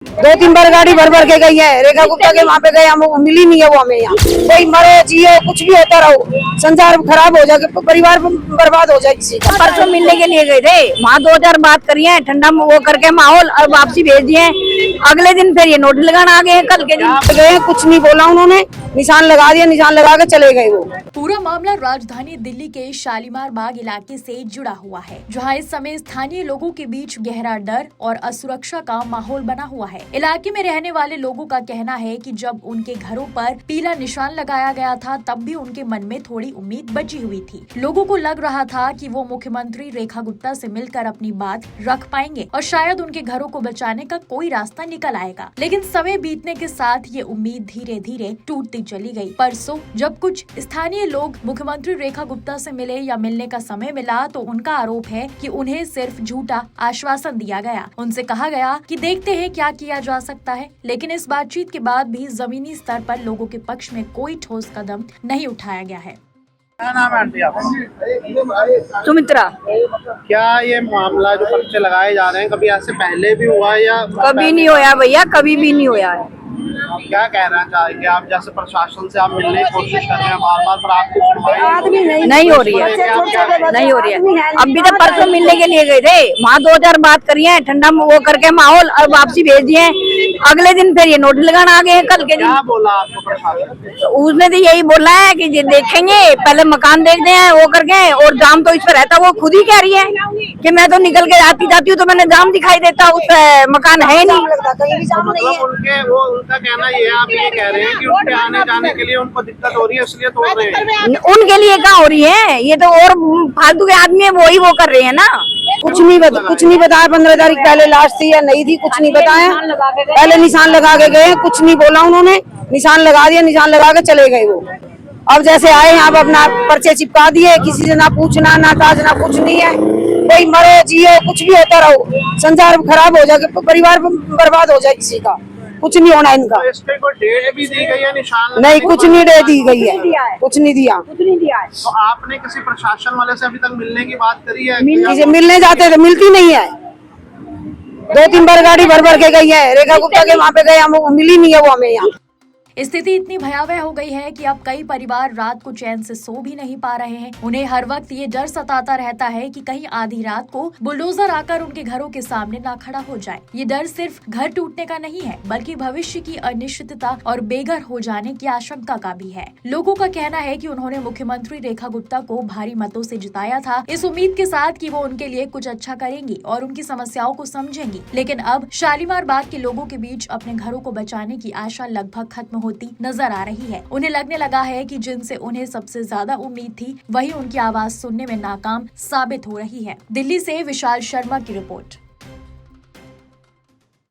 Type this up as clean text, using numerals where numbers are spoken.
2-3 बार गाड़ी भर भर के गई है। रेखा गुप्ता के वहाँ पे गए, हम मिली नहीं है वो हमें। यहाँ कोई मरो जियो कुछ भी होता रहो, संसार खराब हो जाए, परिवार बर्बाद हो जाए किसी का। परसों मिलने के लिए गए थे, वहाँ 2-4 बात करी है, ठंडा वो करके माहौल और वापसी भेज दिए। अगले दिन फिर ये नोटिस लगाना आ गए हैं। कल के दिन गए, कुछ नहीं बोला उन्होंने, निशान लगा दिया, निशान लगा के चले गए वो। पूरा मामला राजधानी दिल्ली के शालीमार बाग इलाके से जुड़ा हुआ है, जहां इस समय स्थानीय लोगों के बीच गहरा डर और असुरक्षा का माहौल बना हुआ है। इलाके में रहने वाले लोगों का कहना है कि जब उनके घरों पर पीला निशान लगाया गया था, तब भी उनके मन में थोड़ी उम्मीद बची हुई थी। लोगों को लग रहा था कि वो मुख्यमंत्री रेखा गुप्ता से मिलकर अपनी बात रख पाएंगे और शायद उनके घरों को बचाने का कोई रास्ता निकल आएगा। लेकिन समय बीतने के साथ ये उम्मीद धीरे धीरे टूटती चली गई। परसों जब कुछ स्थानीय लोग मुख्यमंत्री रेखा गुप्ता से मिले या मिलने का समय मिला, तो उनका आरोप है कि उन्हें सिर्फ झूठा आश्वासन दिया गया। उनसे कहा गया कि देखते हैं क्या किया जा सकता है, लेकिन इस बातचीत के बाद भी जमीनी स्तर पर लोगों के पक्ष में कोई ठोस कदम नहीं उठाया गया है। क्या नाम है आंटी आपका? सुमित्रा। क्या ये मामला जो पर्चे लगाए जा रहे हैं कभी ऐसे पहले भी हुआ है या कभी नहीं होया भैया, कभी भी नहीं होया है। क्या कहना चाहेंगे आप? जैसे प्रशासन से आप मिलने की कोशिश कर रहे हैं बार बार, पर आपकी सुनवाई नहीं हो रही है, नहीं हो रही है। अभी तो परसों मिलने के लिए गए थे, वहाँ 2-4 बात करी है, ठंडा वो करके माहौल और वापसी भेज दिए। अगले दिन फिर ये नोटिस लगाना आ गए हैं। कल के दिन क्या बोला आपको प्रशासन? उसने तो यही बोला है कि ये देखेंगे, पहले मकान देखते हैं वो करके, और जाम तो इस पर रहता। वो खुद ही कह रही है कि मैं तो निकल के आती जाती हूँ तो मैंने जाम दिखाई देता, उस मकान है नहीं। उनका कहना ये है, आप ये कह रहे हैं कि उनके आने जाने के लिए उनको दिक्कत हो रही है इसलिए तोड़ रहे हैं। उनके लिए क्या हो रही है, ये तो और फालतू के आदमी है, वही वो कर रहे हैं ना। कुछ नहीं बताया। 15 तारीख पहले लास्ट थी या नहीं थी, कुछ नहीं बताया। पहले निशान लगा के गए, कुछ नहीं बोला उन्होंने, निशान लगा दिया, निशान लगा के चले गए वो। अब जैसे आए आप अपना पर्चे चिपका दिए, किसी से ना पूछना ना ताज ना कुछ नहीं है। कोई मरो जियो कुछ भी होता रहो, संसार खराब हो जाए, परिवार बर्बाद हो जाए किसी का। कुछ नहीं होना इनका। तो इस पे कोई डेट भी दी गई है? निशान नहीं, कुछ नहीं डेट दी गई है, कुछ नहीं दिया। तो आपने किसी प्रशासन वाले से अभी तक मिलने की बात करी है? किसी मिलने जाते थे, मिलती नहीं है। 2-3 बार गाड़ी भर भर के गई है। रेखा गुप्ता के वहाँ पे गए, हम मिली नहीं है वो हमें। यहाँ स्थिति इतनी भयावह हो गई है कि अब कई परिवार रात को चैन से सो भी नहीं पा रहे हैं। उन्हें हर वक्त ये डर सताता रहता है कि कहीं आधी रात को बुलडोजर आकर उनके घरों के सामने ना खड़ा हो जाए। ये डर सिर्फ घर टूटने का नहीं है, बल्कि भविष्य की अनिश्चितता और बेघर हो जाने की आशंका का भी है। लोगों का कहना है कि उन्होंने मुख्यमंत्री रेखा गुप्ता को भारी मतों से जिताया था, इस उम्मीद के साथ कि वो उनके लिए कुछ अच्छा करेंगी और उनकी समस्याओं को समझेंगी। लेकिन अब शालीमार बाग के लोगों के बीच अपने घरों को बचाने की आशा लगभग खत्म होती नजर आ रही है। उन्हें लगने लगा है कि जिनसे उन्हें सबसे ज्यादा उम्मीद थी, वही उनकी आवाज सुनने में नाकाम साबित हो रही है। दिल्ली से विशाल शर्मा की रिपोर्ट।